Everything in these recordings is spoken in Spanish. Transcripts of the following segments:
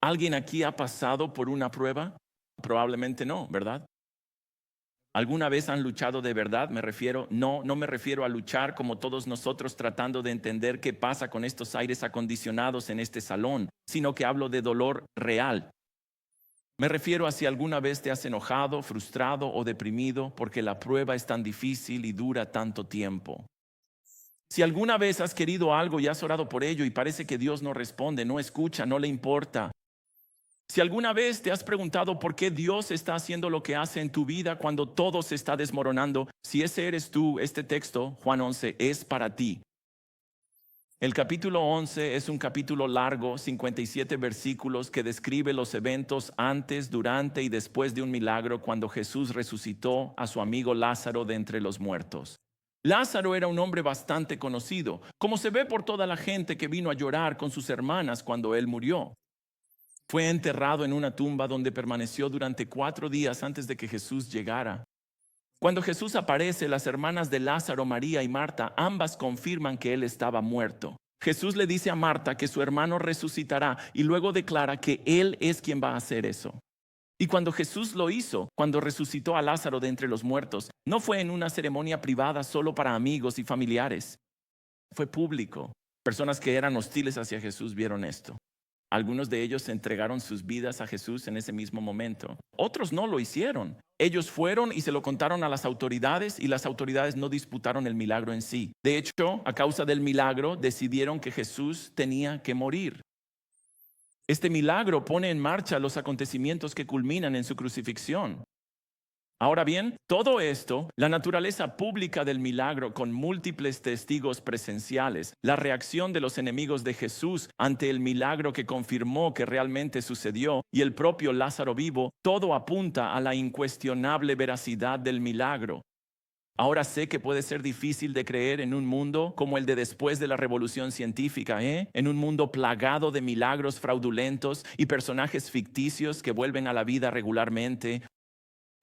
¿Alguien aquí ha pasado por una prueba? Probablemente no, ¿verdad? ¿Alguna vez han luchado de verdad? No me refiero a luchar como todos nosotros tratando de entender qué pasa con estos aires acondicionados en este salón, sino que hablo de dolor real. Me refiero a si alguna vez te has enojado, frustrado o deprimido porque la prueba es tan difícil y dura tanto tiempo. Si alguna vez has querido algo y has orado por ello y parece que Dios no responde, no escucha, no le importa. Si alguna vez te has preguntado por qué Dios está haciendo lo que hace en tu vida cuando todo se está desmoronando, si ese eres tú, este texto, Juan 11, es para ti. El capítulo 11 es un capítulo largo, 57 versículos, que describe los eventos antes, durante y después de un milagro cuando Jesús resucitó a su amigo Lázaro de entre los muertos. Lázaro era un hombre bastante conocido, como se ve por toda la gente que vino a llorar con sus hermanas cuando él murió. Fue enterrado en una tumba donde permaneció durante 4 días antes de que Jesús llegara. Cuando Jesús aparece, las hermanas de Lázaro, María y Marta, ambas confirman que él estaba muerto. Jesús le dice a Marta que su hermano resucitará y luego declara que él es quien va a hacer eso. Y cuando Jesús lo hizo, cuando resucitó a Lázaro de entre los muertos, no fue en una ceremonia privada solo para amigos y familiares. Fue público. Personas que eran hostiles hacia Jesús vieron esto. Algunos de ellos entregaron sus vidas a Jesús en ese mismo momento. Otros no lo hicieron. Ellos fueron y se lo contaron a las autoridades y las autoridades no disputaron el milagro en sí. De hecho, a causa del milagro, decidieron que Jesús tenía que morir. Este milagro pone en marcha los acontecimientos que culminan en su crucifixión. Ahora bien, todo esto, la naturaleza pública del milagro con múltiples testigos presenciales, la reacción de los enemigos de Jesús ante el milagro que confirmó que realmente sucedió y el propio Lázaro vivo, todo apunta a la incuestionable veracidad del milagro. Ahora sé que puede ser difícil de creer en un mundo como el de después de la revolución científica, en un mundo plagado de milagros fraudulentos y personajes ficticios que vuelven a la vida regularmente.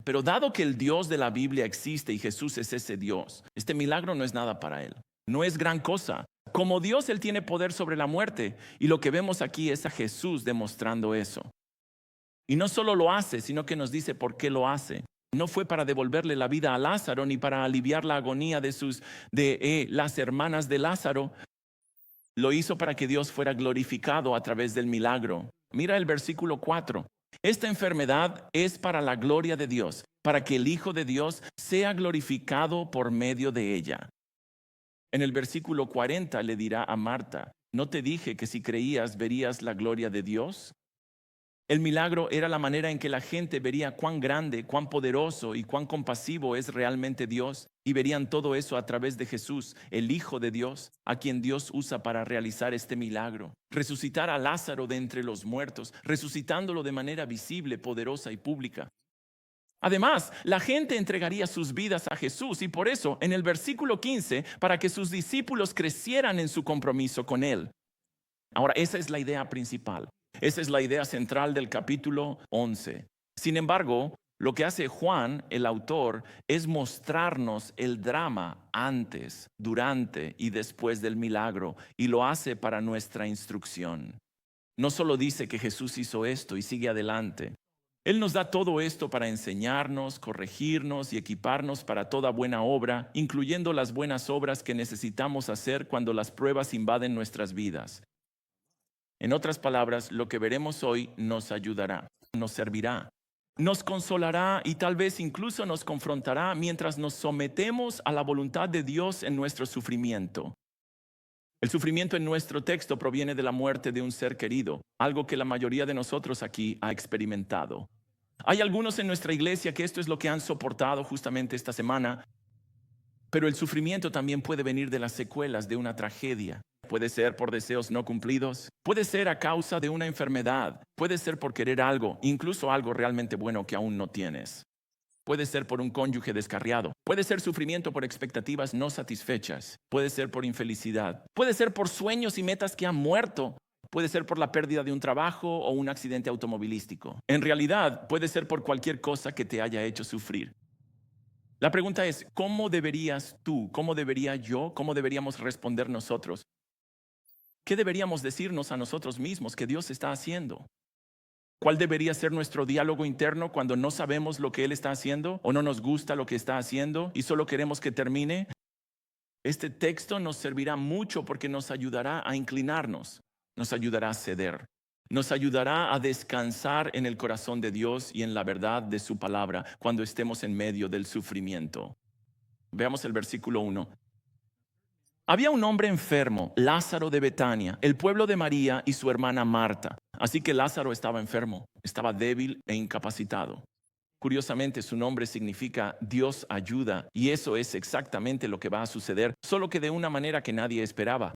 Pero dado que el Dios de la Biblia existe y Jesús es ese Dios, este milagro no es nada para él. No es gran cosa. Como Dios, él tiene poder sobre la muerte. Y lo que vemos aquí es a Jesús demostrando eso. Y no solo lo hace, sino que nos dice por qué lo hace. No fue para devolverle la vida a Lázaro ni para aliviar la agonía de las hermanas de Lázaro. Lo hizo para que Dios fuera glorificado a través del milagro. Mira el versículo 4. Esta enfermedad es para la gloria de Dios, para que el Hijo de Dios sea glorificado por medio de ella. En el versículo 40 le dirá a Marta, ¿no te dije que si creías verías la gloria de Dios? El milagro era la manera en que la gente vería cuán grande, cuán poderoso y cuán compasivo es realmente Dios, y verían todo eso a través de Jesús, el Hijo de Dios, a quien Dios usa para realizar este milagro. Resucitar a Lázaro de entre los muertos, resucitándolo de manera visible, poderosa y pública. Además, la gente entregaría sus vidas a Jesús y por eso, en el versículo 15, para que sus discípulos crecieran en su compromiso con Él. Ahora, esa es la idea principal. Esa es la idea central del capítulo 11. Sin embargo, lo que hace Juan, el autor, es mostrarnos el drama antes, durante y después del milagro, y lo hace para nuestra instrucción. No solo dice que Jesús hizo esto y sigue adelante. Él nos da todo esto para enseñarnos, corregirnos y equiparnos para toda buena obra, incluyendo las buenas obras que necesitamos hacer cuando las pruebas invaden nuestras vidas. En otras palabras, lo que veremos hoy nos ayudará, nos servirá, nos consolará y tal vez incluso nos confrontará mientras nos sometemos a la voluntad de Dios en nuestro sufrimiento. El sufrimiento en nuestro texto proviene de la muerte de un ser querido, algo que la mayoría de nosotros aquí ha experimentado. Hay algunos en nuestra iglesia que esto es lo que han soportado justamente esta semana, pero el sufrimiento también puede venir de las secuelas de una tragedia. Puede ser por deseos no cumplidos, puede ser a causa de una enfermedad, puede ser por querer algo, incluso algo realmente bueno que aún no tienes. Puede ser por un cónyuge descarriado, puede ser sufrimiento por expectativas no satisfechas, puede ser por infelicidad, puede ser por sueños y metas que han muerto, puede ser por la pérdida de un trabajo o un accidente automovilístico. En realidad, puede ser por cualquier cosa que te haya hecho sufrir. La pregunta es, ¿cómo deberías tú, cómo debería yo, cómo deberíamos responder nosotros? ¿Qué deberíamos decirnos a nosotros mismos que Dios está haciendo? ¿Cuál debería ser nuestro diálogo interno cuando no sabemos lo que Él está haciendo o no nos gusta lo que está haciendo y solo queremos que termine? Este texto nos servirá mucho porque nos ayudará a inclinarnos, nos ayudará a ceder, nos ayudará a descansar en el corazón de Dios y en la verdad de su palabra cuando estemos en medio del sufrimiento. Veamos el versículo 1. Había un hombre enfermo, Lázaro de Betania, el pueblo de María y su hermana Marta. Así que Lázaro estaba enfermo, estaba débil e incapacitado. Curiosamente, su nombre significa Dios ayuda, y eso es exactamente lo que va a suceder, solo que de una manera que nadie esperaba.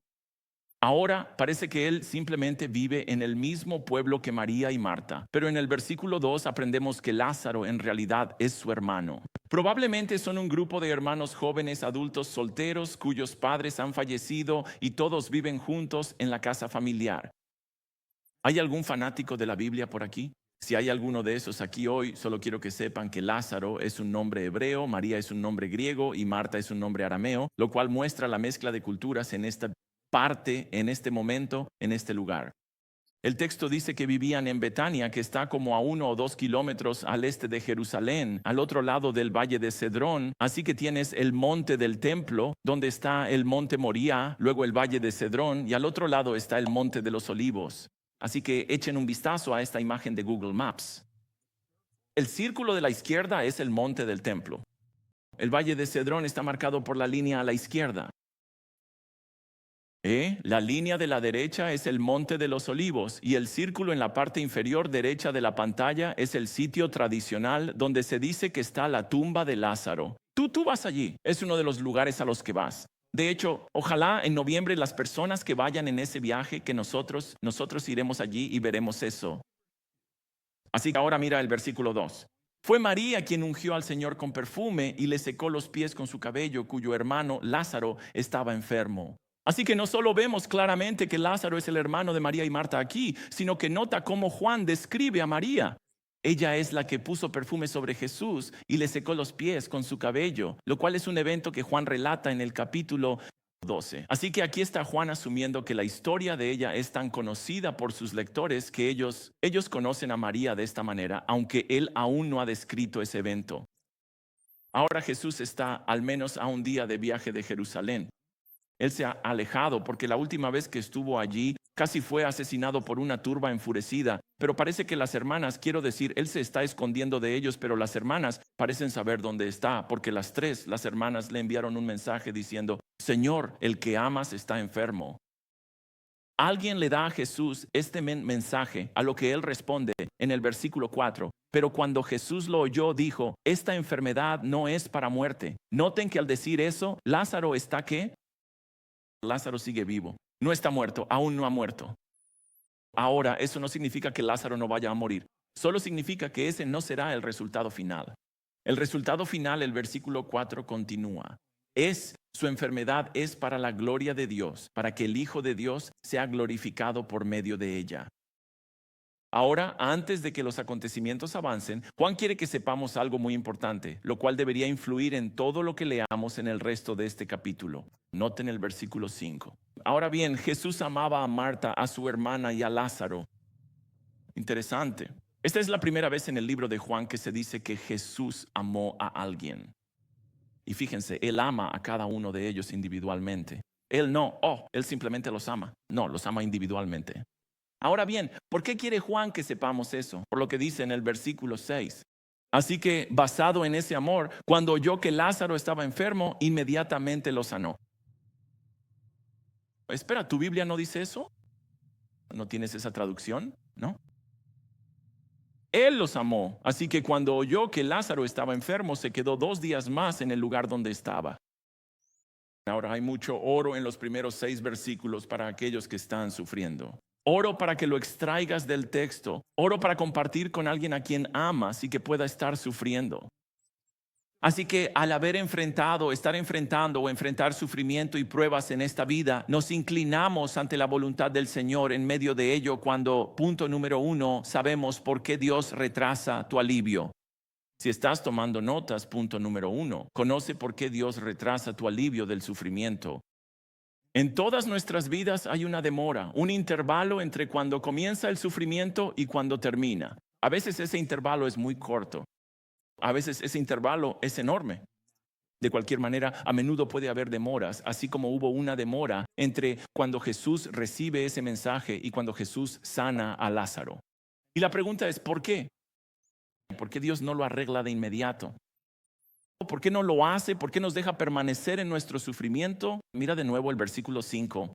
Ahora parece que él simplemente vive en el mismo pueblo que María y Marta, pero en el versículo 2 aprendemos que Lázaro en realidad es su hermano. Probablemente son un grupo de hermanos jóvenes adultos solteros cuyos padres han fallecido y todos viven juntos en la casa familiar. ¿Hay algún fanático de la Biblia por aquí? Si hay alguno de esos aquí hoy, solo quiero que sepan que Lázaro es un nombre hebreo, María es un nombre griego y Marta es un nombre arameo, lo cual muestra la mezcla de culturas en esta parte, en este momento, en este lugar. El texto dice que vivían en Betania, que está como a 1 o 2 kilómetros al este de Jerusalén, al otro lado del valle de Cedrón. Así que tienes el monte del templo, donde está el monte Moría, luego el valle de Cedrón, y al otro lado está el monte de los Olivos. Así que echen un vistazo a esta imagen de Google Maps. El círculo de la izquierda es el monte del templo. El valle de Cedrón está marcado por la línea a la izquierda. La línea de la derecha es el monte de los Olivos y el círculo en la parte inferior derecha de la pantalla es el sitio tradicional donde se dice que está la tumba de Lázaro. Tú vas allí, es uno de los lugares a los que vas. De hecho, ojalá en noviembre las personas que vayan en ese viaje, que nosotros iremos allí y veremos eso. Así que ahora mira el versículo 2. Fue María quien ungió al Señor con perfume y le secó los pies con su cabello, cuyo hermano Lázaro estaba enfermo. Así que no solo vemos claramente que Lázaro es el hermano de María y Marta aquí, sino que nota cómo Juan describe a María. Ella es la que puso perfume sobre Jesús y le secó los pies con su cabello, lo cual es un evento que Juan relata en el capítulo 12. Así que aquí está Juan asumiendo que la historia de ella es tan conocida por sus lectores que ellos conocen a María de esta manera, aunque él aún no ha descrito ese evento. Ahora Jesús está al menos a un día de viaje de Jerusalén. Él se ha alejado porque la última vez que estuvo allí casi fue asesinado por una turba enfurecida. Pero parece que las hermanas, quiero decir, él se está escondiendo de ellos, pero las hermanas parecen saber dónde está, porque las hermanas le enviaron un mensaje diciendo: Señor, el que amas está enfermo. Alguien le da a Jesús este mensaje, a lo que él responde en el versículo 4. Pero cuando Jesús lo oyó, dijo: esta enfermedad no es para muerte. Noten que al decir eso, Lázaro está ¿qué? Lázaro sigue vivo, no está muerto, aún no ha muerto. Ahora, eso no significa que Lázaro no vaya a morir, solo significa que ese no será el resultado final. El resultado final, el versículo 4 continúa. Su enfermedad es para la gloria de Dios, para que el Hijo de Dios sea glorificado por medio de ella. Ahora, antes de que los acontecimientos avancen, Juan quiere que sepamos algo muy importante, lo cual debería influir en todo lo que leamos en el resto de este capítulo. Noten el versículo 5. Ahora bien, Jesús amaba a Marta, a su hermana y a Lázaro. Interesante. Esta es la primera vez en el libro de Juan que se dice que Jesús amó a alguien. Y fíjense, Él ama a cada uno de ellos individualmente. Él no, Él simplemente los ama. No, los ama individualmente. Ahora bien, ¿por qué quiere Juan que sepamos eso? Por lo que dice en el versículo 6. Así que, basado en ese amor, cuando oyó que Lázaro estaba enfermo, inmediatamente lo sanó. Espera, ¿tu Biblia no dice eso? ¿No tienes esa traducción? ¿No? Él los amó, así que cuando oyó que Lázaro estaba enfermo, se quedó 2 días más en el lugar donde estaba. Ahora hay mucho oro en los primeros 6 versículos para aquellos que están sufriendo. Oro para que lo extraigas del texto. Oro para compartir con alguien a quien amas y que pueda estar sufriendo. Así que al estar enfrentando o enfrentar sufrimiento y pruebas en esta vida, nos inclinamos ante la voluntad del Señor en medio de ello cuando, punto número 1, sabemos por qué Dios retrasa tu alivio. Si estás tomando notas, punto número 1, conoce por qué Dios retrasa tu alivio del sufrimiento. En todas nuestras vidas hay una demora, un intervalo entre cuando comienza el sufrimiento y cuando termina. A veces ese intervalo es muy corto, a veces ese intervalo es enorme. De cualquier manera, a menudo puede haber demoras, así como hubo una demora entre cuando Jesús recibe ese mensaje y cuando Jesús sana a Lázaro. Y la pregunta es, ¿por qué? ¿Por qué Dios no lo arregla de inmediato? ¿Por qué no lo hace? ¿Por qué nos deja permanecer en nuestro sufrimiento? Mira de nuevo el versículo 5.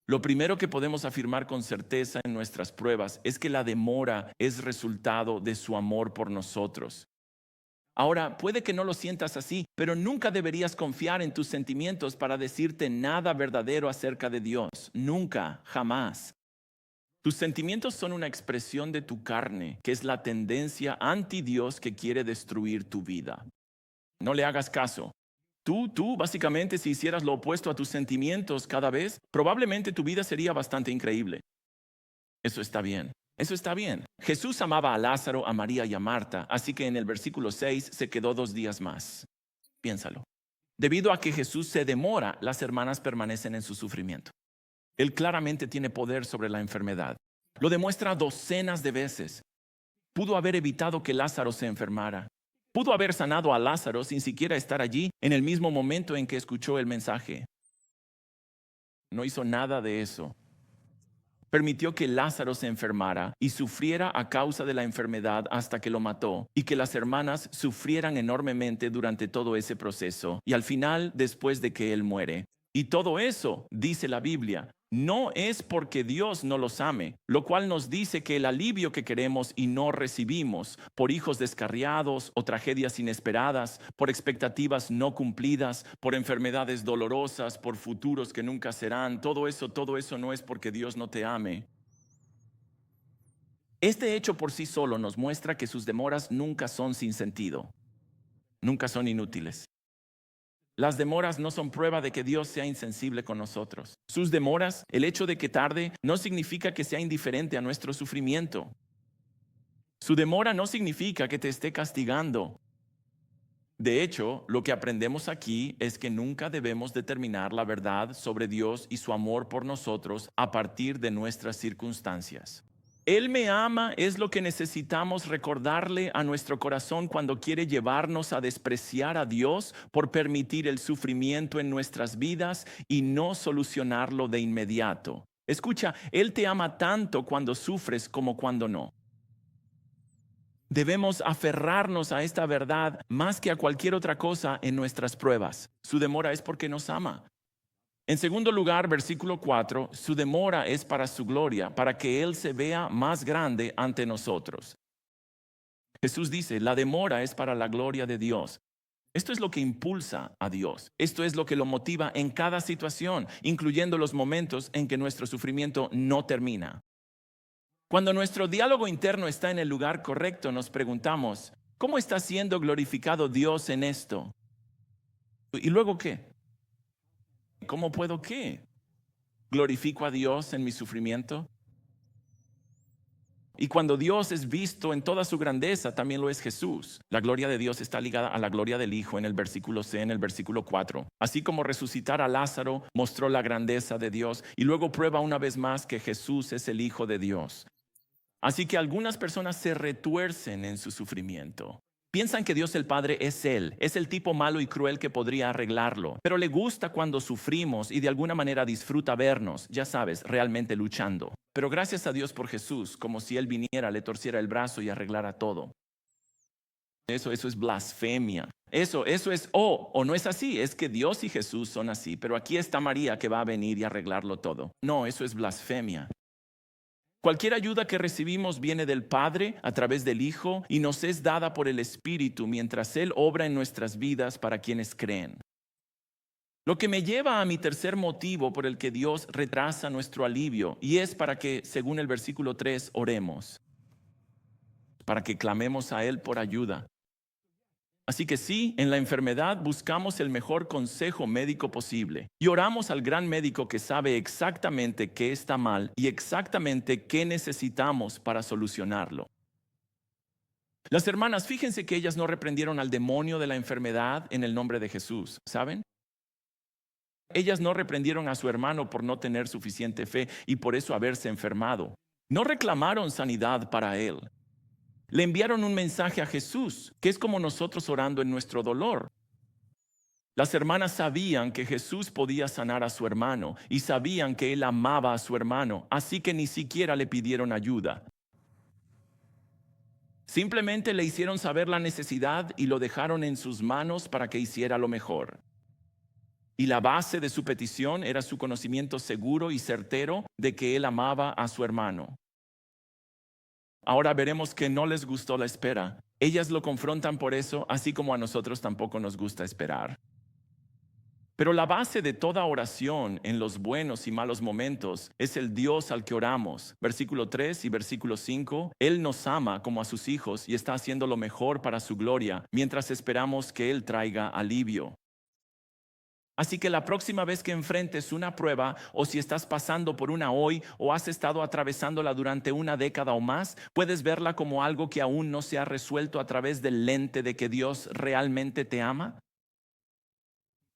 Lo primero que podemos afirmar con certeza en nuestras pruebas es que la demora es resultado de su amor por nosotros. Ahora, puede que no lo sientas así, pero nunca deberías confiar en tus sentimientos para decirte nada verdadero acerca de Dios. Nunca, jamás. Tus sentimientos son una expresión de tu carne, que es la tendencia anti Dios que quiere destruir tu vida. No le hagas caso. Básicamente, si hicieras lo opuesto a tus sentimientos cada vez, probablemente tu vida sería bastante increíble. Eso está bien. Eso está bien. Jesús amaba a Lázaro, a María y a Marta, así que en el versículo 6 se quedó 2 días más. Piénsalo. Debido a que Jesús se demora, las hermanas permanecen en su sufrimiento. Él claramente tiene poder sobre la enfermedad. Lo demuestra docenas de veces. Pudo haber evitado que Lázaro se enfermara. Pudo haber sanado a Lázaro sin siquiera estar allí en el mismo momento en que escuchó el mensaje. No hizo nada de eso. Permitió que Lázaro se enfermara y sufriera a causa de la enfermedad hasta que lo mató, y que las hermanas sufrieran enormemente durante todo ese proceso, y al final, después de que él muere. Y todo eso, dice la Biblia, no es porque Dios no los ame, lo cual nos dice que el alivio que queremos y no recibimos por hijos descarriados o tragedias inesperadas, por expectativas no cumplidas, por enfermedades dolorosas, por futuros que nunca serán, todo eso no es porque Dios no te ame. Este hecho por sí solo nos muestra que sus demoras nunca son sin sentido, nunca son inútiles. Las demoras no son prueba de que Dios sea insensible con nosotros. Sus demoras, el hecho de que tarde, no significa que sea indiferente a nuestro sufrimiento. Su demora no significa que te esté castigando. De hecho, lo que aprendemos aquí es que nunca debemos determinar la verdad sobre Dios y su amor por nosotros a partir de nuestras circunstancias. Él me ama es lo que necesitamos recordarle a nuestro corazón cuando quiere llevarnos a despreciar a Dios por permitir el sufrimiento en nuestras vidas y no solucionarlo de inmediato. Escucha, Él te ama tanto cuando sufres como cuando no. Debemos aferrarnos a esta verdad más que a cualquier otra cosa en nuestras pruebas. Su demora es porque nos ama. En segundo lugar, versículo 4, su demora es para su gloria, para que Él se vea más grande ante nosotros. Jesús dice, la demora es para la gloria de Dios. Esto es lo que impulsa a Dios. Esto es lo que lo motiva en cada situación, incluyendo los momentos en que nuestro sufrimiento no termina. Cuando nuestro diálogo interno está en el lugar correcto, nos preguntamos, ¿cómo está siendo glorificado Dios en esto? ¿Y luego qué? ¿Cómo puedo qué? ¿Glorifico a Dios en mi sufrimiento? Y cuando Dios es visto en toda su grandeza, también lo es Jesús. La gloria de Dios está ligada a la gloria del Hijo en el versículo C, en el versículo 4. Así como resucitar a Lázaro mostró la grandeza de Dios y luego prueba una vez más que Jesús es el Hijo de Dios. Así que algunas personas se retuercen en su sufrimiento. Piensan que Dios el Padre es Él, es el tipo malo y cruel que podría arreglarlo, pero le gusta cuando sufrimos y de alguna manera disfruta vernos, ya sabes, realmente luchando. Pero gracias a Dios por Jesús, como si Él viniera, le torciera el brazo y arreglara todo. Eso es blasfemia. Eso es, o no es así, es que Dios y Jesús son así, pero aquí está María que va a venir y arreglarlo todo. No, eso es blasfemia. Cualquier ayuda que recibimos viene del Padre a través del Hijo y nos es dada por el Espíritu mientras Él obra en nuestras vidas para quienes creen. Lo que me lleva a mi tercer motivo por el que Dios retrasa nuestro alivio, y es para que, según el versículo 3, oremos, para que clamemos a Él por ayuda. Así que sí, en la enfermedad buscamos el mejor consejo médico posible y oramos al gran médico que sabe exactamente qué está mal y exactamente qué necesitamos para solucionarlo. Las hermanas, fíjense que ellas no reprendieron al demonio de la enfermedad en el nombre de Jesús, ¿saben? Ellas no reprendieron a su hermano por no tener suficiente fe y por eso haberse enfermado. No reclamaron sanidad para él. Le enviaron un mensaje a Jesús, que es como nosotros orando en nuestro dolor. Las hermanas sabían que Jesús podía sanar a su hermano y sabían que él amaba a su hermano, así que ni siquiera le pidieron ayuda. Simplemente le hicieron saber la necesidad y lo dejaron en sus manos para que hiciera lo mejor. Y la base de su petición era su conocimiento seguro y certero de que él amaba a su hermano. Ahora veremos que no les gustó la espera. Ellas lo confrontan por eso, así como a nosotros tampoco nos gusta esperar. Pero la base de toda oración en los buenos y malos momentos es el Dios al que oramos. Versículo 3 y versículo 5, Él nos ama como a sus hijos y está haciendo lo mejor para su gloria, mientras esperamos que Él traiga alivio. Así que la próxima vez que enfrentes una prueba, o si estás pasando por una hoy, o has estado atravesándola durante una década o más, puedes verla como algo que aún no se ha resuelto a través del lente de que Dios realmente te ama.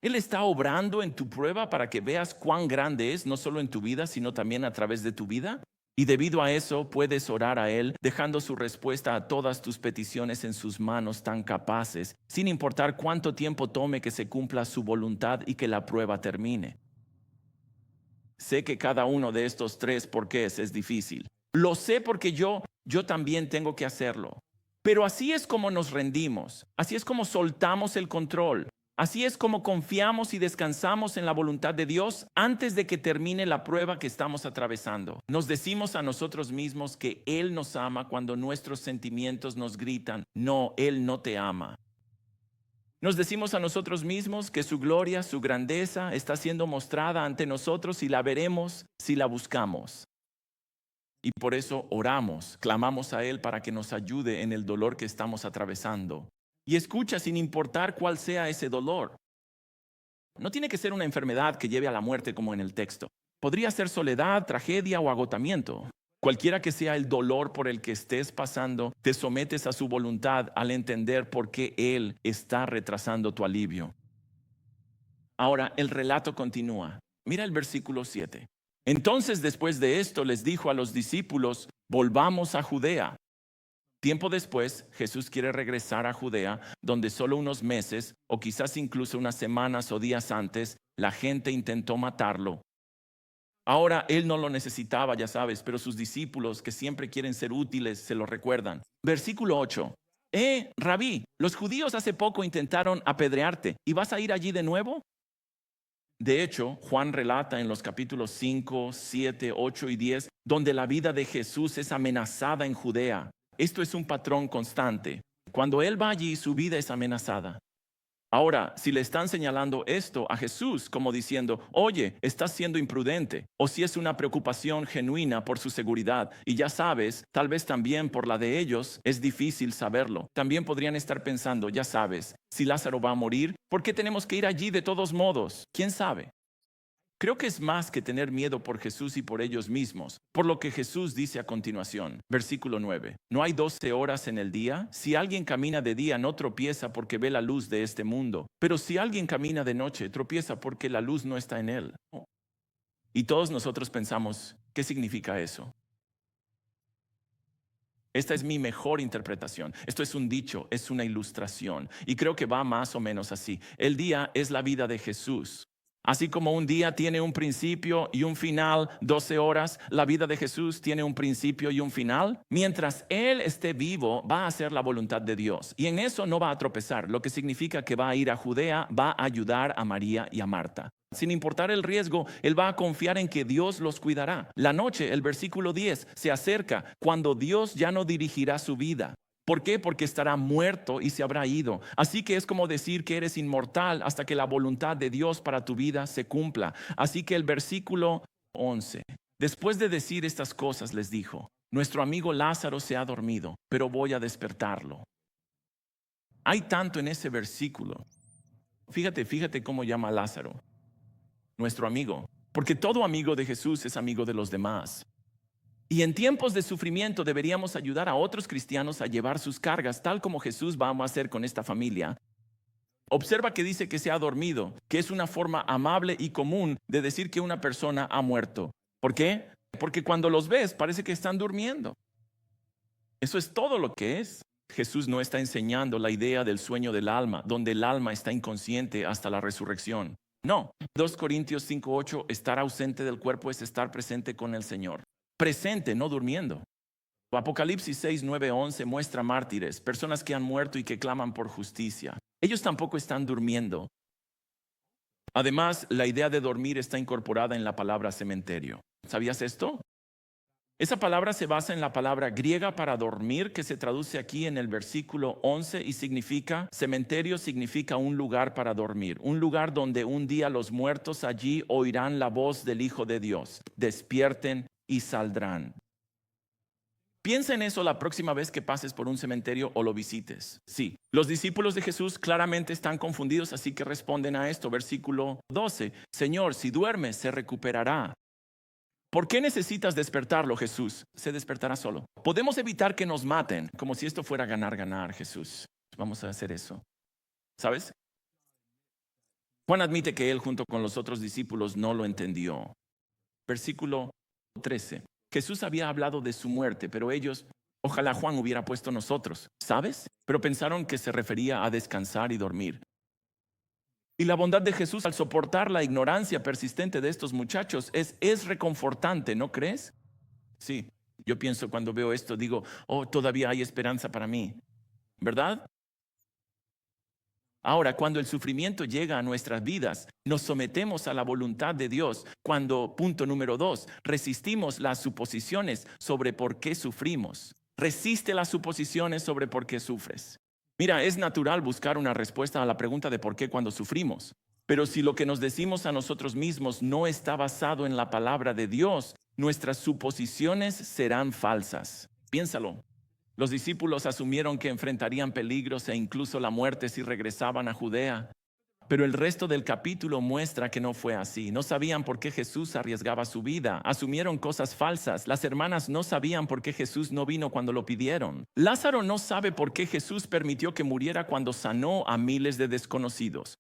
Él está obrando en tu prueba para que veas cuán grande es, no solo en tu vida, sino también a través de tu vida. Y debido a eso puedes orar a Él, dejando su respuesta a todas tus peticiones en sus manos tan capaces, sin importar cuánto tiempo tome que se cumpla su voluntad y que la prueba termine. Sé que cada uno de estos tres porqués es difícil. Lo sé porque yo también tengo que hacerlo. Pero así es como nos rendimos, así es como soltamos el control. Así es como confiamos y descansamos en la voluntad de Dios antes de que termine la prueba que estamos atravesando. Nos decimos a nosotros mismos que Él nos ama cuando nuestros sentimientos nos gritan, no, Él no te ama. Nos decimos a nosotros mismos que su gloria, su grandeza está siendo mostrada ante nosotros y la veremos si la buscamos. Y por eso oramos, clamamos a Él para que nos ayude en el dolor que estamos atravesando. Y escucha sin importar cuál sea ese dolor. No tiene que ser una enfermedad que lleve a la muerte como en el texto. Podría ser soledad, tragedia o agotamiento. Cualquiera que sea el dolor por el que estés pasando, te sometes a su voluntad al entender por qué Él está retrasando tu alivio. Ahora, el relato continúa. Mira el versículo 7. Entonces, después de esto, les dijo a los discípulos, volvamos a Judea. Tiempo después, Jesús quiere regresar a Judea, donde solo unos meses, o quizás incluso unas semanas o días antes, la gente intentó matarlo. Ahora Él no lo necesitaba, ya sabes, pero sus discípulos, que siempre quieren ser útiles, se lo recuerdan. Versículo 8. Rabí, los judíos hace poco intentaron apedrearte, ¿y vas a ir allí de nuevo? De hecho, Juan relata en los capítulos 5, 7, 8 y 10, donde la vida de Jesús es amenazada en Judea. Esto es un patrón constante. Cuando Él va allí, su vida es amenazada. Ahora, si le están señalando esto a Jesús como diciendo, oye, estás siendo imprudente, o si es una preocupación genuina por su seguridad, y ya sabes, tal vez también por la de ellos, es difícil saberlo. También podrían estar pensando, ya sabes, si Lázaro va a morir, ¿por qué tenemos que ir allí de todos modos? ¿Quién sabe? Creo que es más que tener miedo por Jesús y por ellos mismos, por lo que Jesús dice a continuación, versículo 9. ¿No hay 12 horas en el día? Si alguien camina de día, no tropieza porque ve la luz de este mundo. Pero si alguien camina de noche, tropieza porque la luz no está en él. Y todos nosotros pensamos, ¿qué significa eso? Esta es mi mejor interpretación. Esto es un dicho, es una ilustración. Y creo que va más o menos así. El día es la vida de Jesús. Así como un día tiene un principio y un final, 12 horas, la vida de Jesús tiene un principio y un final. Mientras Él esté vivo, va a hacer la voluntad de Dios. Y en eso no va a tropezar, lo que significa que va a ir a Judea, va a ayudar a María y a Marta. Sin importar el riesgo, Él va a confiar en que Dios los cuidará. La noche, el versículo 10, se acerca cuando Dios ya no dirigirá su vida. ¿Por qué? Porque estará muerto y se habrá ido. Así que es como decir que eres inmortal hasta que la voluntad de Dios para tu vida se cumpla. Así que el versículo 11. Después de decir estas cosas les dijo, nuestro amigo Lázaro se ha dormido, pero voy a despertarlo. Hay tanto en ese versículo. Fíjate cómo llama a Lázaro. Nuestro amigo. Porque todo amigo de Jesús es amigo de los demás. Y en tiempos de sufrimiento deberíamos ayudar a otros cristianos a llevar sus cargas, tal como Jesús va a hacer con esta familia. Observa que dice que se ha dormido, que es una forma amable y común de decir que una persona ha muerto. ¿Por qué? Porque cuando los ves parece que están durmiendo. Eso es todo lo que es. Jesús no está enseñando la idea del sueño del alma, donde el alma está inconsciente hasta la resurrección. No. 2 Corintios 5:8, estar ausente del cuerpo es estar presente con el Señor. Presente, no durmiendo. Apocalipsis 6:9-11 muestra mártires, personas que han muerto y que claman por justicia. Ellos tampoco están durmiendo. Además, la idea de dormir está incorporada en la palabra cementerio. ¿Sabías esto? Esa palabra se basa en la palabra griega para dormir, que se traduce aquí en el versículo 11 y significa, cementerio significa un lugar para dormir, un lugar donde un día los muertos allí oirán la voz del Hijo de Dios, despierten y saldrán. Piensa en eso la próxima vez que pases por un cementerio o lo visites. Sí, los discípulos de Jesús claramente están confundidos, así que responden a esto. Versículo 12, Señor, si duermes, se recuperará. ¿Por qué necesitas despertarlo, Jesús? Se despertará solo. Podemos evitar que nos maten, como si esto fuera ganar, ganar, Jesús. Vamos a hacer eso. ¿Sabes? Juan admite que él junto con los otros discípulos no lo entendió. Versículo 13. Jesús había hablado de su muerte, pero ellos, ojalá Juan hubiera puesto nosotros, ¿sabes? Pero pensaron que se refería a descansar y dormir. Y la bondad de Jesús al soportar la ignorancia persistente de estos muchachos es reconfortante, ¿no crees? Sí, yo pienso cuando veo esto, digo, oh, todavía hay esperanza para mí, ¿verdad? Ahora, cuando el sufrimiento llega a nuestras vidas, nos sometemos a la voluntad de Dios. Cuando, punto número 2, resistimos las suposiciones sobre por qué sufrimos. Resiste las suposiciones sobre por qué sufres. Mira, es natural buscar una respuesta a la pregunta de por qué cuando sufrimos. Pero si lo que nos decimos a nosotros mismos no está basado en la palabra de Dios, nuestras suposiciones serán falsas. Piénsalo. Los discípulos asumieron que enfrentarían peligros e incluso la muerte si regresaban a Judea. Pero el resto del capítulo muestra que no fue así. No sabían por qué Jesús arriesgaba su vida. Asumieron cosas falsas. Las hermanas no sabían por qué Jesús no vino cuando lo pidieron. Lázaro no sabe por qué Jesús permitió que muriera cuando sanó a miles de desconocidos.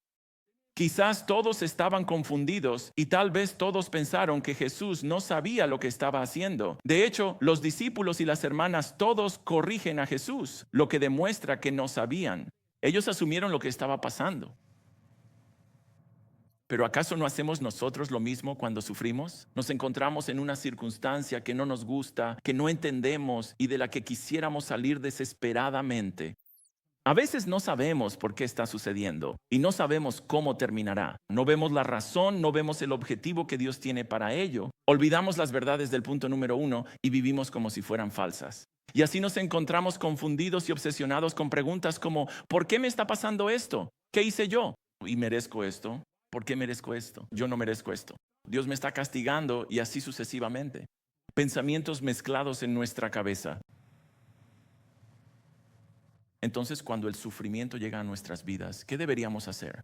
Quizás todos estaban confundidos y tal vez todos pensaron que Jesús no sabía lo que estaba haciendo. De hecho, los discípulos y las hermanas todos corrigen a Jesús, lo que demuestra que no sabían. Ellos asumieron lo que estaba pasando. ¿Pero acaso no hacemos nosotros lo mismo cuando sufrimos? Nos encontramos en una circunstancia que no nos gusta, que no entendemos y de la que quisiéramos salir desesperadamente. A veces no sabemos por qué está sucediendo y no sabemos cómo terminará. No vemos la razón, no vemos el objetivo que Dios tiene para ello. Olvidamos las verdades del punto número 1 y vivimos como si fueran falsas. Y así nos encontramos confundidos y obsesionados con preguntas como, ¿por qué me está pasando esto? ¿Qué hice yo? ¿Y merezco esto? ¿Por qué merezco esto? Yo no merezco esto. Dios me está castigando y así sucesivamente. Pensamientos mezclados en nuestra cabeza. Entonces, cuando el sufrimiento llega a nuestras vidas, ¿qué deberíamos hacer?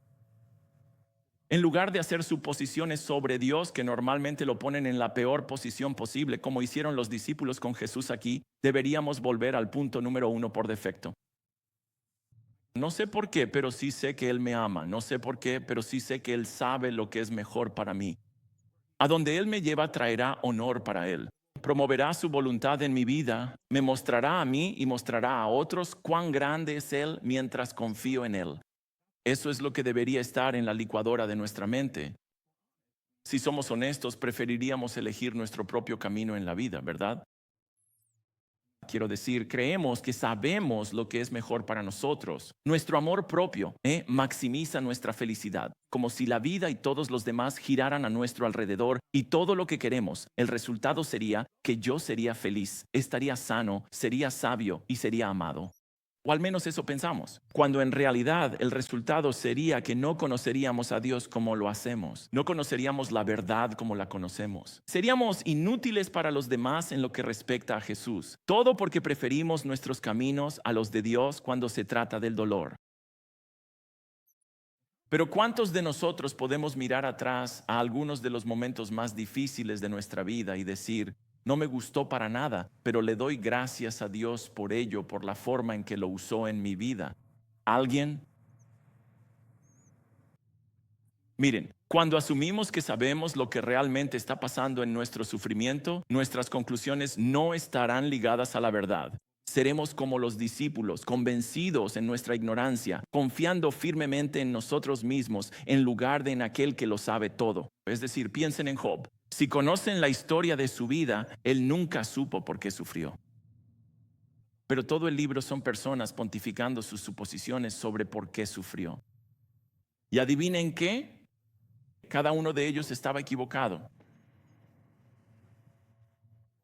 En lugar de hacer suposiciones sobre Dios que normalmente lo ponen en la peor posición posible, como hicieron los discípulos con Jesús aquí, deberíamos volver al punto número 1 por defecto. No sé por qué, pero sí sé que Él me ama. No sé por qué, pero sí sé que Él sabe lo que es mejor para mí. A donde Él me lleva traerá honor para Él. Promoverá su voluntad en mi vida, me mostrará a mí y mostrará a otros cuán grande es Él mientras confío en Él. Eso es lo que debería estar en la licuadora de nuestra mente. Si somos honestos, preferiríamos elegir nuestro propio camino en la vida, ¿verdad? Quiero decir, creemos que sabemos lo que es mejor para nosotros. Nuestro amor propio maximiza nuestra felicidad, como si la vida y todos los demás giraran a nuestro alrededor y todo lo que queremos. El resultado sería que yo sería feliz, estaría sano, sería sabio y sería amado. O al menos eso pensamos, cuando en realidad el resultado sería que no conoceríamos a Dios como lo hacemos, no conoceríamos la verdad como la conocemos. Seríamos inútiles para los demás en lo que respecta a Jesús, todo porque preferimos nuestros caminos a los de Dios cuando se trata del dolor. Pero ¿cuántos de nosotros podemos mirar atrás a algunos de los momentos más difíciles de nuestra vida y decir, no me gustó para nada, pero le doy gracias a Dios por ello, por la forma en que lo usó en mi vida? ¿Alguien? Miren, cuando asumimos que sabemos lo que realmente está pasando en nuestro sufrimiento, nuestras conclusiones no estarán ligadas a la verdad. Seremos como los discípulos, convencidos en nuestra ignorancia, confiando firmemente en nosotros mismos en lugar de en aquel que lo sabe todo. Es decir, piensen en Job. Si conocen la historia de su vida, él nunca supo por qué sufrió. Pero todo el libro son personas pontificando sus suposiciones sobre por qué sufrió. ¿Y adivinen qué? Cada uno de ellos estaba equivocado.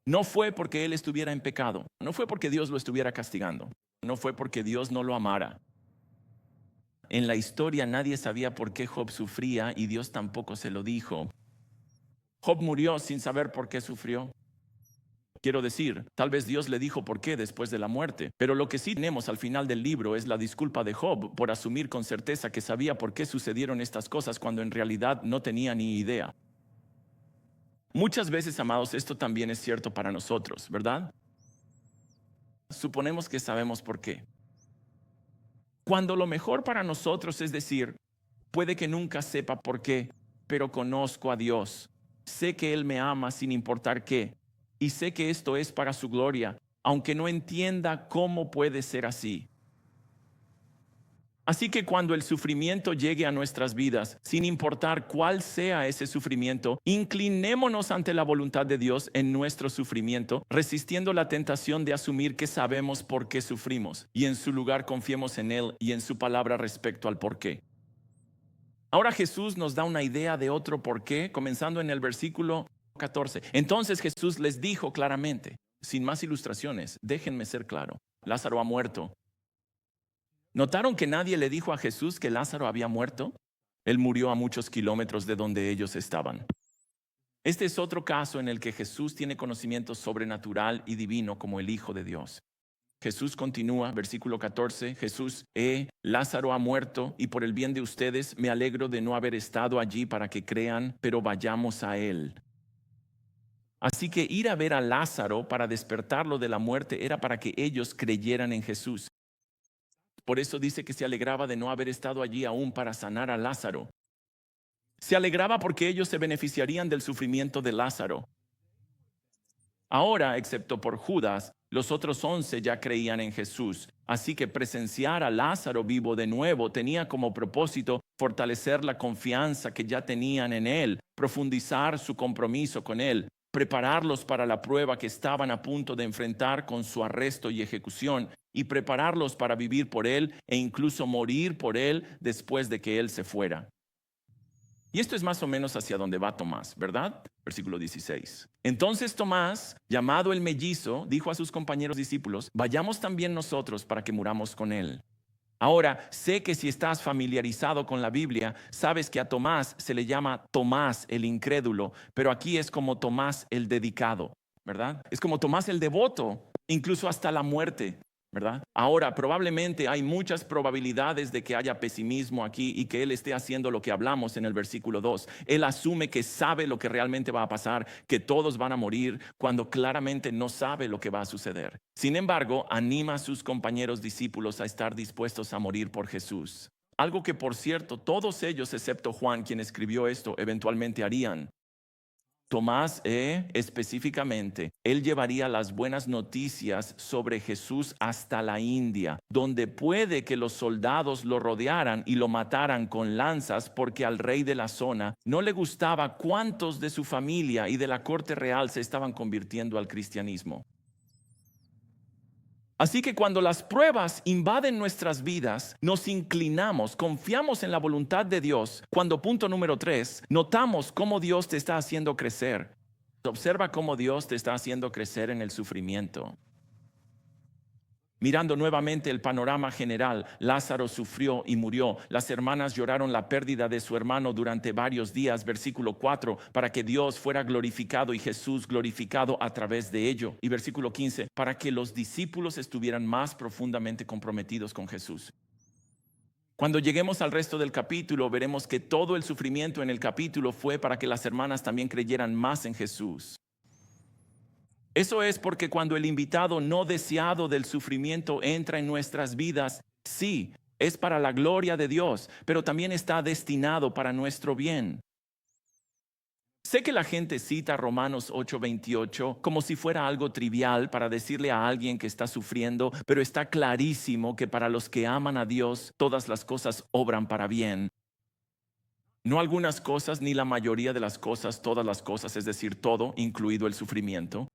No fue porque él estuviera en pecado, no fue porque Dios lo estuviera castigando, no fue porque Dios no lo amara. En la historia nadie sabía por qué Job sufría y Dios tampoco se lo dijo. Job murió sin saber por qué sufrió. Quiero decir, tal vez Dios le dijo por qué después de la muerte, pero lo que sí tenemos al final del libro es la disculpa de Job por asumir con certeza que sabía por qué sucedieron estas cosas cuando en realidad no tenía ni idea. Muchas veces, amados, esto también es cierto para nosotros, ¿verdad? Suponemos que sabemos por qué. Cuando lo mejor para nosotros es decir, puede que nunca sepa por qué, pero conozco a Dios. Sé que Él me ama sin importar qué, y sé que esto es para su gloria, aunque no entienda cómo puede ser así. Así que cuando el sufrimiento llegue a nuestras vidas, sin importar cuál sea ese sufrimiento, inclinémonos ante la voluntad de Dios en nuestro sufrimiento, resistiendo la tentación de asumir que sabemos por qué sufrimos, y en su lugar confiemos en Él y en su palabra respecto al por qué. Ahora Jesús nos da una idea de otro por qué, comenzando en el versículo 14. Entonces Jesús les dijo claramente, sin más ilustraciones, déjenme ser claro, Lázaro ha muerto. ¿Notaron que nadie le dijo a Jesús que Lázaro había muerto? Él murió a muchos kilómetros de donde ellos estaban. Este es otro caso en el que Jesús tiene conocimiento sobrenatural y divino como el Hijo de Dios. Jesús continúa, versículo 14, Jesús, Lázaro ha muerto y por el bien de ustedes me alegro de no haber estado allí para que crean, pero vayamos a él. Así que ir a ver a Lázaro para despertarlo de la muerte era para que ellos creyeran en Jesús. Por eso dice que se alegraba de no haber estado allí aún para sanar a Lázaro. Se alegraba porque ellos se beneficiarían del sufrimiento de Lázaro. Ahora, excepto por Judas, los otros 11 ya creían en Jesús. Así que presenciar a Lázaro vivo de nuevo tenía como propósito fortalecer la confianza que ya tenían en él, profundizar su compromiso con él, prepararlos para la prueba que estaban a punto de enfrentar con su arresto y ejecución, y prepararlos para vivir por él e incluso morir por él después de que él se fuera. Y esto es más o menos hacia donde va Tomás, ¿verdad? Versículo 16. Entonces Tomás, llamado el mellizo, dijo a sus compañeros discípulos, vayamos también nosotros para que muramos con él. Ahora, sé que si estás familiarizado con la Biblia, sabes que a Tomás se le llama Tomás el incrédulo, pero aquí es como Tomás el dedicado, ¿verdad? Es como Tomás el devoto, incluso hasta la muerte, ¿verdad? Ahora, probablemente hay muchas probabilidades de que haya pesimismo aquí y que él esté haciendo lo que hablamos en el versículo 2. Él asume que sabe lo que realmente va a pasar, que todos van a morir, cuando claramente no sabe lo que va a suceder. Sin embargo, anima a sus compañeros discípulos a estar dispuestos a morir por Jesús. Algo que, por cierto, todos ellos, excepto Juan, quien escribió esto, eventualmente harían. Tomás, específicamente, él llevaría las buenas noticias sobre Jesús hasta la India, donde puede que los soldados lo rodearan y lo mataran con lanzas porque al rey de la zona no le gustaba cuántos de su familia y de la corte real se estaban convirtiendo al cristianismo. Así que cuando las pruebas invaden nuestras vidas, nos inclinamos, confiamos en la voluntad de Dios. Cuando, punto número 3, notamos cómo Dios te está haciendo crecer. Observa cómo Dios te está haciendo crecer en el sufrimiento. Mirando nuevamente el panorama general, Lázaro sufrió y murió. Las hermanas lloraron la pérdida de su hermano durante varios días, versículo 4, para que Dios fuera glorificado y Jesús glorificado a través de ello. Y versículo 15, para que los discípulos estuvieran más profundamente comprometidos con Jesús. Cuando lleguemos al resto del capítulo, veremos que todo el sufrimiento en el capítulo fue para que las hermanas también creyeran más en Jesús. Eso es porque cuando el invitado no deseado del sufrimiento entra en nuestras vidas, sí, es para la gloria de Dios, pero también está destinado para nuestro bien. Sé que la gente cita Romanos 8:28 como si fuera algo trivial para decirle a alguien que está sufriendo, pero está clarísimo que para los que aman a Dios, todas las cosas obran para bien. No algunas cosas, ni la mayoría de las cosas, todas las cosas, es decir, todo, incluido el sufrimiento.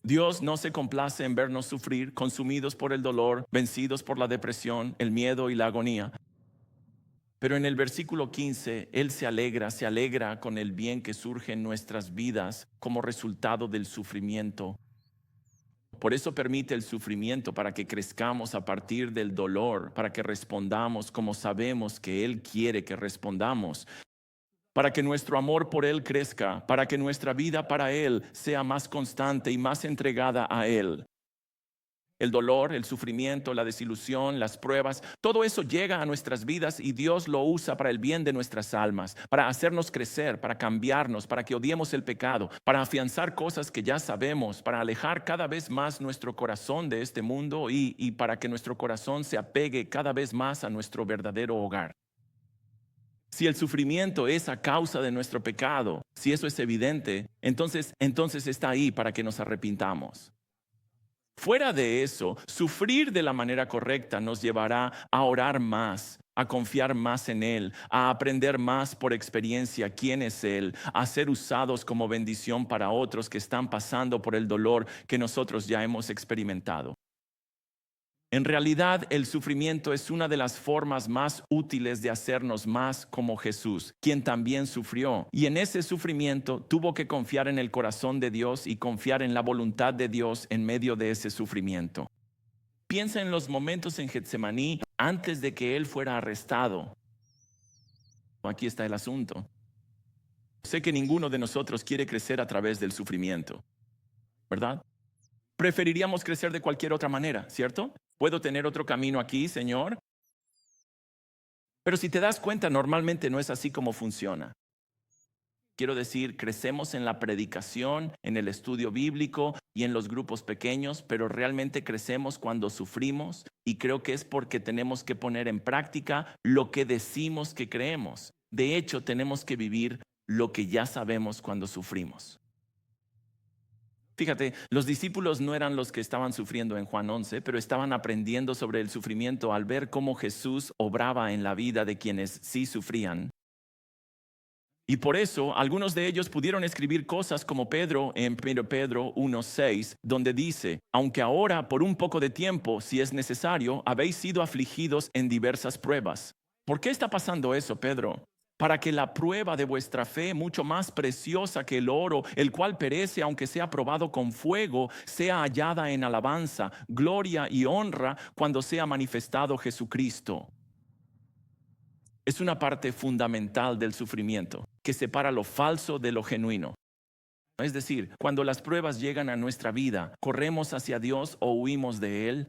Dios no se complace en vernos sufrir, consumidos por el dolor, vencidos por la depresión, el miedo y la agonía. Pero en el versículo 15, Él se alegra con el bien que surge en nuestras vidas como resultado del sufrimiento. Por eso permite el sufrimiento para que crezcamos a partir del dolor, para que respondamos como sabemos que Él quiere que respondamos, para que nuestro amor por Él crezca, para que nuestra vida para Él sea más constante y más entregada a Él. El dolor, el sufrimiento, la desilusión, las pruebas, todo eso llega a nuestras vidas y Dios lo usa para el bien de nuestras almas, para hacernos crecer, para cambiarnos, para que odiemos el pecado, para afianzar cosas que ya sabemos, para alejar cada vez más nuestro corazón de este mundo y para que nuestro corazón se apegue cada vez más a nuestro verdadero hogar. Si el sufrimiento es a causa de nuestro pecado, si eso es evidente, entonces está ahí para que nos arrepintamos. Fuera de eso, sufrir de la manera correcta nos llevará a orar más, a confiar más en Él, a aprender más por experiencia quién es Él, a ser usados como bendición para otros que están pasando por el dolor que nosotros ya hemos experimentado. En realidad, el sufrimiento es una de las formas más útiles de hacernos más como Jesús, quien también sufrió. Y en ese sufrimiento tuvo que confiar en el corazón de Dios y confiar en la voluntad de Dios en medio de ese sufrimiento. Piensa en los momentos en Getsemaní antes de que Él fuera arrestado. Aquí está el asunto. Sé que ninguno de nosotros quiere crecer a través del sufrimiento, ¿verdad? Preferiríamos crecer de cualquier otra manera, ¿cierto? ¿Puedo tener otro camino aquí, Señor? Pero si te das cuenta, normalmente no es así como funciona. Quiero decir, crecemos en la predicación, en el estudio bíblico y en los grupos pequeños, pero realmente crecemos cuando sufrimos y creo que es porque tenemos que poner en práctica lo que decimos que creemos. De hecho, tenemos que vivir lo que ya sabemos cuando sufrimos. Fíjate, los discípulos no eran los que estaban sufriendo en Juan 11, pero estaban aprendiendo sobre el sufrimiento al ver cómo Jesús obraba en la vida de quienes sí sufrían. Y por eso, algunos de ellos pudieron escribir cosas como Pedro en 1 Pedro 1:6, donde dice, aunque ahora por un poco de tiempo, si es necesario, habéis sido afligidos en diversas pruebas. ¿Por qué está pasando eso, Pedro? Para que la prueba de vuestra fe, mucho más preciosa que el oro, el cual perece aunque sea probado con fuego, sea hallada en alabanza, gloria y honra cuando sea manifestado Jesucristo. Es una parte fundamental del sufrimiento, que separa lo falso de lo genuino. Es decir, cuando las pruebas llegan a nuestra vida, ¿corremos hacia Dios o huimos de Él?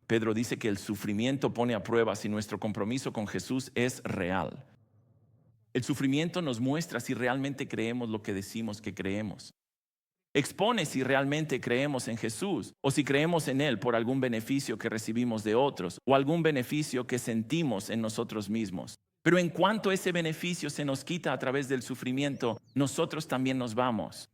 Pedro dice que el sufrimiento pone a prueba si nuestro compromiso con Jesús es real. El sufrimiento nos muestra si realmente creemos lo que decimos que creemos. Expone si realmente creemos en Jesús o si creemos en Él por algún beneficio que recibimos de otros o algún beneficio que sentimos en nosotros mismos. Pero en cuanto ese beneficio se nos quita a través del sufrimiento, nosotros también nos vamos.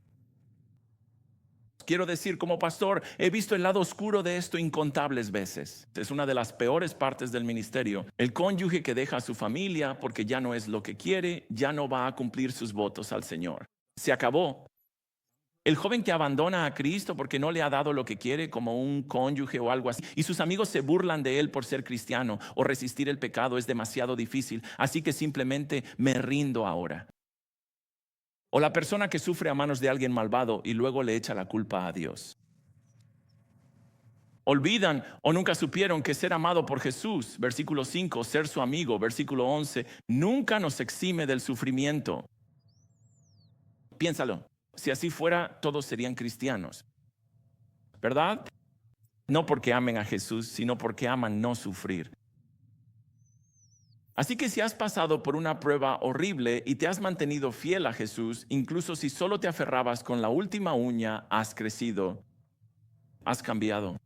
Quiero decir, como pastor, he visto el lado oscuro de esto incontables veces. Es una de las peores partes del ministerio. El cónyuge que deja a su familia porque ya no es lo que quiere, ya no va a cumplir sus votos al Señor. Se acabó. El joven que abandona a Cristo porque no le ha dado lo que quiere, como un cónyuge o algo así, y sus amigos se burlan de él por ser cristiano o resistir el pecado es demasiado difícil, así que simplemente me rindo ahora. O la persona que sufre a manos de alguien malvado y luego le echa la culpa a Dios. Olvidan o nunca supieron que ser amado por Jesús, versículo 5, ser su amigo, versículo 11, nunca nos exime del sufrimiento. Piénsalo, si así fuera, todos serían cristianos, ¿verdad? No porque amen a Jesús, sino porque aman no sufrir. Así que si has pasado por una prueba horrible y te has mantenido fiel a Jesús, incluso si solo te aferrabas con la última uña, has crecido, has cambiado.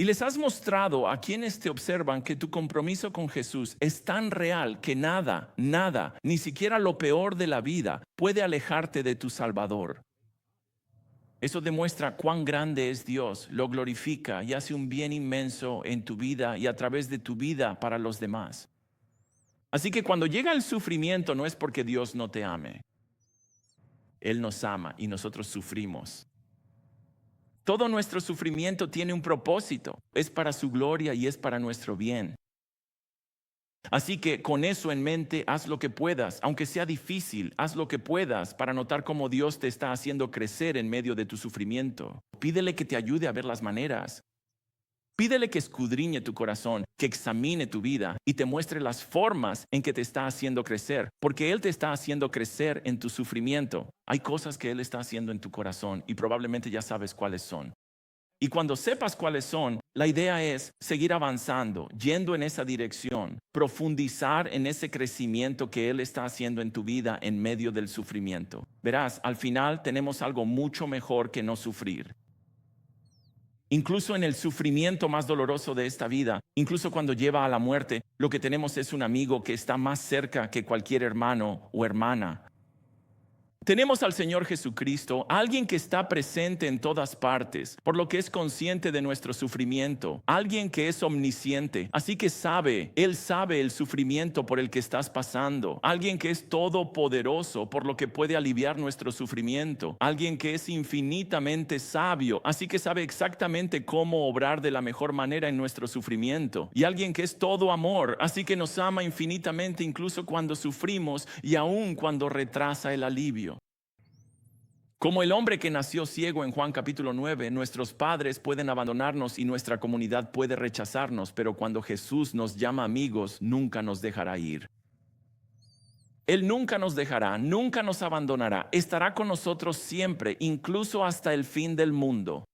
Y les has mostrado a quienes te observan que tu compromiso con Jesús es tan real que nada, nada, ni siquiera lo peor de la vida puede alejarte de tu Salvador. Eso demuestra cuán grande es Dios, lo glorifica y hace un bien inmenso en tu vida y a través de tu vida para los demás. Así que cuando llega el sufrimiento no es porque Dios no te ame. Él nos ama y nosotros sufrimos. Todo nuestro sufrimiento tiene un propósito, es para su gloria y es para nuestro bien. Así que con eso en mente, haz lo que puedas, aunque sea difícil, haz lo que puedas para notar cómo Dios te está haciendo crecer en medio de tu sufrimiento. Pídele que te ayude a ver las maneras. Pídele que escudriñe tu corazón, que examine tu vida y te muestre las formas en que te está haciendo crecer, porque Él te está haciendo crecer en tu sufrimiento. Hay cosas que Él está haciendo en tu corazón y probablemente ya sabes cuáles son. Y cuando sepas cuáles son, la idea es seguir avanzando, yendo en esa dirección, profundizar en ese crecimiento que Él está haciendo en tu vida en medio del sufrimiento. Verás, al final tenemos algo mucho mejor que no sufrir. Incluso en el sufrimiento más doloroso de esta vida, incluso cuando lleva a la muerte, lo que tenemos es un amigo que está más cerca que cualquier hermano o hermana. Tenemos al Señor Jesucristo, alguien que está presente en todas partes, por lo que es consciente de nuestro sufrimiento, alguien que es omnisciente, así que Él sabe el sufrimiento por el que estás pasando, alguien que es todopoderoso, por lo que puede aliviar nuestro sufrimiento, alguien que es infinitamente sabio, así que sabe exactamente cómo obrar de la mejor manera en nuestro sufrimiento, y alguien que es todo amor, así que nos ama infinitamente incluso cuando sufrimos y aún cuando retrasa el alivio. Como el hombre que nació ciego en Juan capítulo 9, nuestros padres pueden abandonarnos y nuestra comunidad puede rechazarnos, pero cuando Jesús nos llama amigos, nunca nos dejará ir. Él nunca nos dejará, nunca nos abandonará, estará con nosotros siempre, incluso hasta el fin del mundo.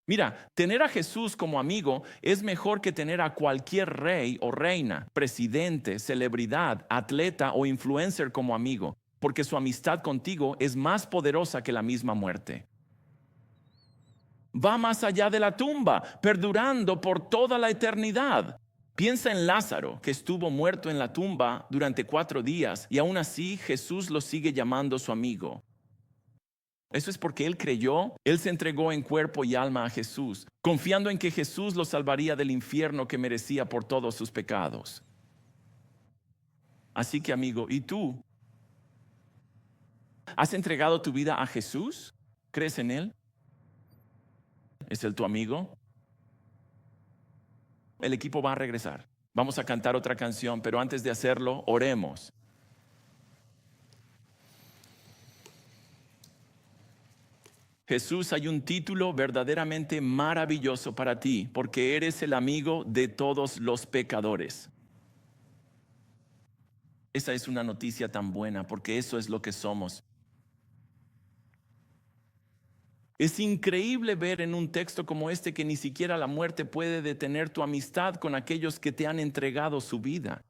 Mira, tener a Jesús como amigo es mejor que tener a cualquier rey o reina, presidente, celebridad, atleta o influencer como amigo, porque su amistad contigo es más poderosa que la misma muerte. Va más allá de la tumba, perdurando por toda la eternidad. Piensa en Lázaro, que estuvo muerto en la tumba durante 4 días y aún así Jesús lo sigue llamando su amigo. Eso es porque él creyó, él se entregó en cuerpo y alma a Jesús, confiando en que Jesús lo salvaría del infierno que merecía por todos sus pecados. Así que amigo, ¿y tú? ¿Has entregado tu vida a Jesús? ¿Crees en Él? ¿Es Él tu amigo? El equipo va a regresar. Vamos a cantar otra canción, pero antes de hacerlo, oremos. Jesús, hay un título verdaderamente maravilloso para ti, porque eres el amigo de todos los pecadores. Esa es una noticia tan buena, porque eso es lo que somos. Es increíble ver en un texto como este que ni siquiera la muerte puede detener tu amistad con aquellos que te han entregado su vida.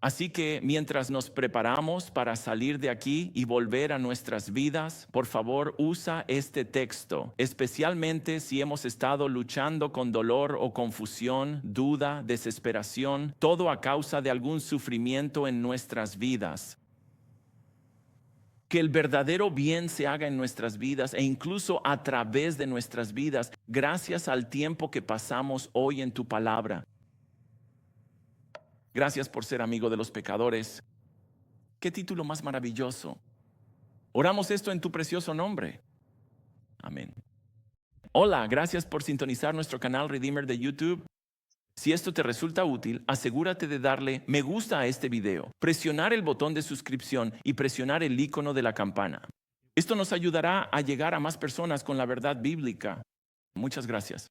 Así que mientras nos preparamos para salir de aquí y volver a nuestras vidas, por favor usa este texto, especialmente si hemos estado luchando con dolor o confusión, duda, desesperación, todo a causa de algún sufrimiento en nuestras vidas. Que el verdadero bien se haga en nuestras vidas e incluso a través de nuestras vidas, gracias al tiempo que pasamos hoy en tu palabra. Gracias por ser amigo de los pecadores. Qué título más maravilloso. Oramos esto en tu precioso nombre. Amén. Hola, gracias por sintonizar nuestro canal Redeemer de YouTube. Si esto te resulta útil, asegúrate de darle me gusta a este video, presionar el botón de suscripción y presionar el icono de la campana. Esto nos ayudará a llegar a más personas con la verdad bíblica. Muchas gracias.